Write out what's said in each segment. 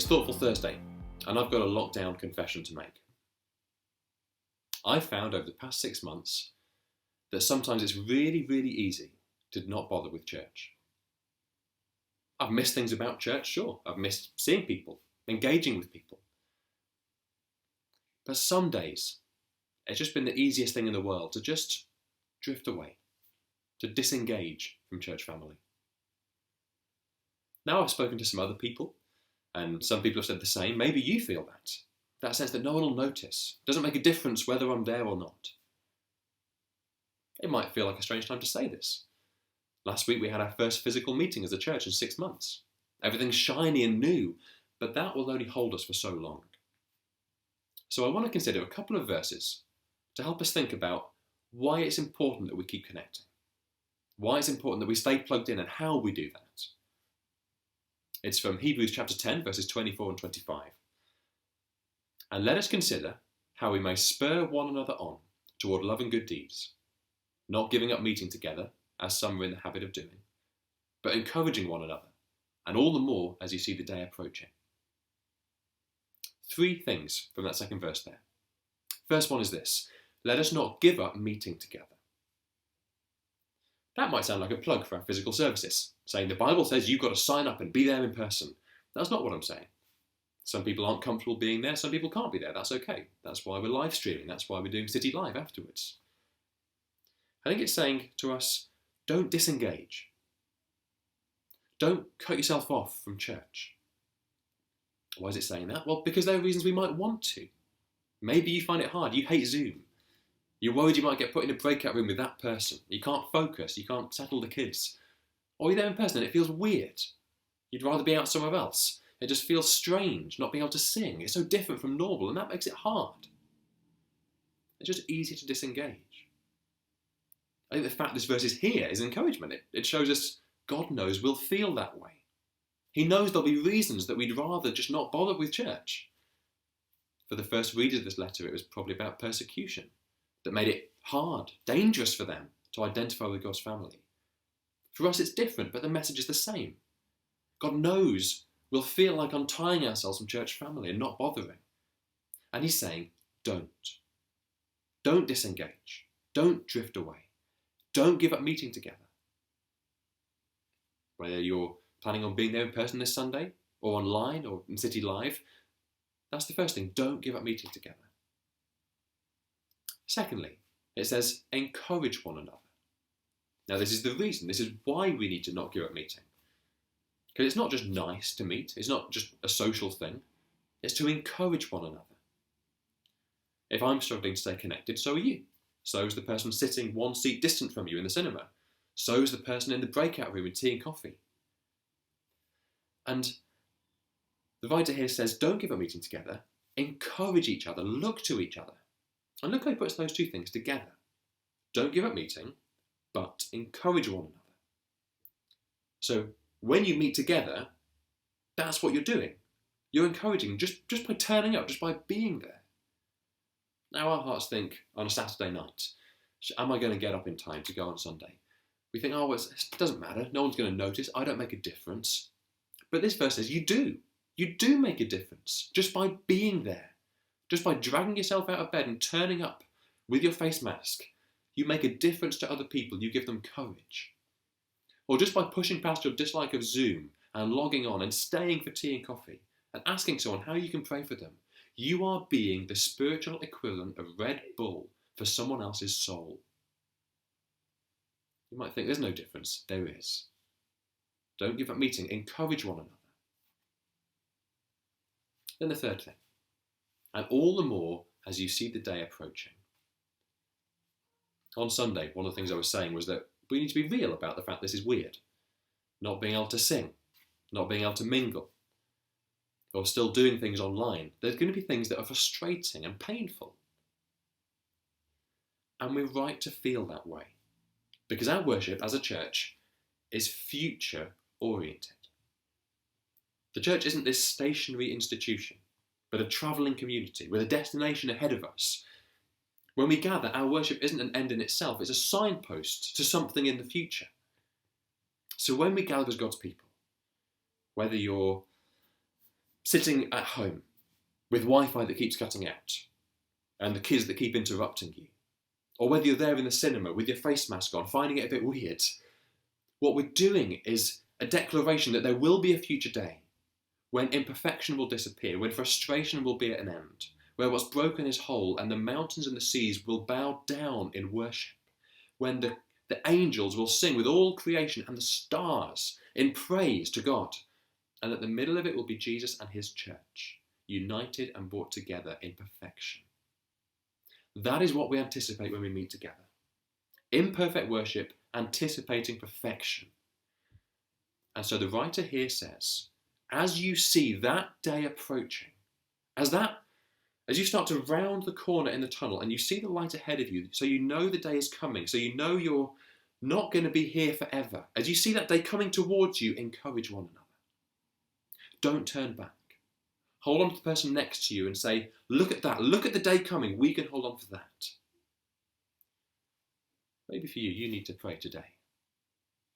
Thoughtful Thursday, and I've got a lockdown confession to make. I've found over the past 6 months that sometimes it's really, really easy to not bother with church. I've missed things about church, sure. I've missed seeing people, engaging with people. But some days, it's just been the easiest thing in the world to just drift away, to disengage from church family. Now I've spoken to some other people, and some people have said the same. Maybe you feel that sense that no one will notice. It doesn't make a difference whether I'm there or not. It might feel like a strange time to say this. Last week we had our first physical meeting as a church in 6 months. Everything's shiny and new, but that will only hold us for so long. So I want to consider a couple of verses to help us think about why it's important that we keep connecting, why it's important that we stay plugged in and how we do that. It's from Hebrews chapter 10, verses 24 and 25. And let us consider how we may spur one another on toward love and good deeds, not giving up meeting together, as some are in the habit of doing, but encouraging one another, and all the more as you see the day approaching. 3 things from that second verse there. First one is this: let us not give up meeting together. That might sound like a plug for our physical services, saying the Bible says you've got to sign up and be there in person. That's not what I'm saying. Some people aren't comfortable being there, some people can't be there. That's okay. That's why we're live streaming. That's why we're doing City Live afterwards. I think it's saying to us, don't disengage. Don't cut yourself off from church. Why is it saying that? Well, because there are reasons we might want to. Maybe you find it hard. You hate Zoom. You're worried you might get put in a breakout room with that person. You can't focus. You can't settle the kids. Or you're there in person and it feels weird. You'd rather be out somewhere else. It just feels strange not being able to sing. It's so different from normal and that makes it hard. It's just easy to disengage. I think the fact this verse is here is encouragement. It shows us God knows we'll feel that way. He knows there'll be reasons that we'd rather just not bother with church. For the first readers of this letter, it was probably about persecution that made it hard, dangerous for them to identify with God's family. For us it's different, but the message is the same. God knows we'll feel like untying ourselves from church family and not bothering. And he's saying, don't. Don't disengage. Don't drift away. Don't give up meeting together. Whether you're planning on being there in person this Sunday, or online, or in City Live, that's the first thing. Don't give up meeting together. Secondly, it says, encourage one another. Now this is the reason, this is why we need to not give up meeting. Because it's not just nice to meet, it's not just a social thing, it's to encourage one another. If I'm struggling to stay connected, so are you. So is the person sitting 1 seat distant from you in the cinema. So is the person in the breakout room with tea and coffee. And the writer here says, don't give up meeting together, encourage each other, look to each other. And look how he puts those 2 things together. Don't give up meeting, but encourage one another. So when you meet together, that's what you're doing. You're encouraging just by turning up, just by being there. Now our hearts think on a Saturday night, am I going to get up in time to go on Sunday? We think, oh, well, it doesn't matter. No one's going to notice. I don't make a difference. But this verse says you do. You do make a difference just by being there. Just by dragging yourself out of bed and turning up with your face mask. You make a difference to other people. You give them courage. Or just by pushing past your dislike of Zoom and logging on and staying for tea and coffee and asking someone how you can pray for them. You are being the spiritual equivalent of Red Bull for someone else's soul. You might think there's no difference. There is. Don't give up meeting. Encourage one another. Then the third thing. And all the more as you see the day approaching. On Sunday, one of the things I was saying was that we need to be real about the fact this is weird. Not being able to sing. Not being able to mingle. Or still doing things online. There's going to be things that are frustrating and painful. And we're right to feel that way. Because our worship as a church is future oriented. The church isn't this stationary institution, but a travelling community with a destination ahead of us. When we gather, our worship isn't an end in itself, it's a signpost to something in the future. So when we gather as God's people, whether you're sitting at home with Wi-Fi that keeps cutting out and the kids that keep interrupting you, or whether you're there in the cinema with your face mask on, finding it a bit weird, what we're doing is a declaration that there will be a future day when imperfection will disappear, when frustration will be at an end, where what's broken is whole and the mountains and the seas will bow down in worship, when the angels will sing with all creation and the stars in praise to God, and at the middle of it will be Jesus and his church, united and brought together in perfection. That is what we anticipate when we meet together. Imperfect worship, anticipating perfection. And so the writer here says, as you see that day approaching, as you start to round the corner in the tunnel and you see the light ahead of you, so you know the day is coming, so you know you're not going to be here forever. As you see that day coming towards you, encourage one another. Don't turn back. Hold on to the person next to you and say, look at that, look at the day coming, we can hold on to that. Maybe for you, you need to pray today.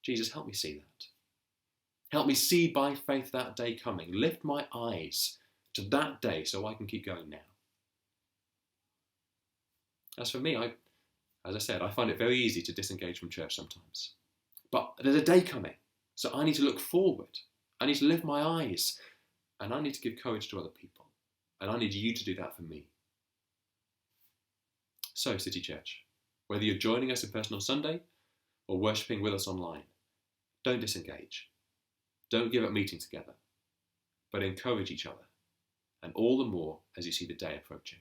Jesus, help me see that. Help me see by faith that day coming. Lift my eyes to that day so I can keep going now. As for me, as I said, I find it very easy to disengage from church sometimes. But there's a day coming, so I need to look forward. I need to lift my eyes, and I need to give courage to other people. And I need you to do that for me. So, City Church, whether you're joining us in person on Sunday or worshipping with us online, don't disengage. Don't give up meeting together, but encourage each other, and all the more as you see the day approaching.